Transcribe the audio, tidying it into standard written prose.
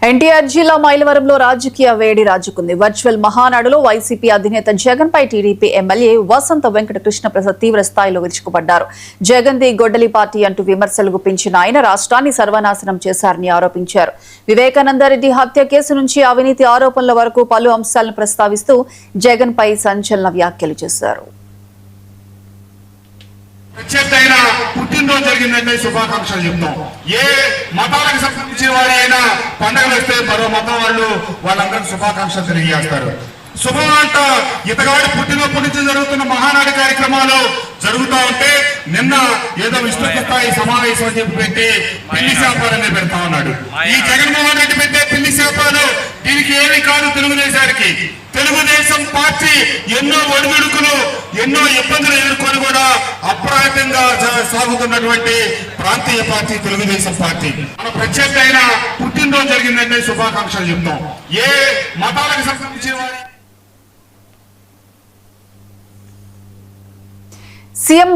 ఎన్టీఆర్ జిల్లా మైలవరంలో రాజకీయ వేడి రాజుకుంది. వర్చువల్ మహానాడులో వైసీపీ అధినేత జగన్ పై టీడీపీ ఎమ్మెల్యే వసంత వెంకట కృష్ణ ప్రసాద్ తీవ్ర స్థాయిలో విరుచుకుపడ్డారు. జగన్ ది గొడ్డలి పార్టీ అంటూ విమర్శలు గుప్పించిన ఆయన రాష్ట్రాన్ని సర్వనాశనం చేశారని ఆరోపించారు. వివేకానందరెడ్డి హత్య కేసు నుంచి అవినీతి ఆరోపణల వరకు పలు అంశాలను ప్రస్తావిస్తూ జగన్ పై సంచలన వ్యాఖ్యలు చేశారు. ప్రత్యేకమైన పుట్టినరోజు జరిగిందంటే శుభాకాంక్షలు చెప్తాం. ఏ మతాలకు సంబంధించిన వారి అయినా పండుగలు వస్తే మరో మతం వాళ్ళందరికీ శుభాకాంక్షలు తెలియజేస్తారు. శుభం అంట ఇతగాడి పుట్టినప్పటి నుంచి జరుగుతున్న మహానాడు కార్యక్రమాలు జరుగుతూ ఉంటే నిన్న ఏదో విస్తృత స్థాయి సమావేశం అని చెప్పి పెట్టి పిల్లి శాపాలనే పెడతా ఉన్నాడు. ఈ జగన్మోహన్ రెడ్డి పెట్టే పిల్లి శాపాలు దీనికి ఏమి కాదు. తెలుగుదేశం పార్టీ ఎన్నో ఒడిదుడుకులు ఎన్నో ఇబ్బందులు ఎదుర్కొని కూడా అప్రాయంగా సాగుతున్నటువంటి ప్రాంతీయ పార్టీ తెలుగుదేశం పార్టీ. మన ప్రత్యేకమైన పుట్టినరోజు జరిగిందంటే శుభాకాంక్షలు చెప్తాం. ఏ మతాలకు సంబంధించిన వారి సీఎం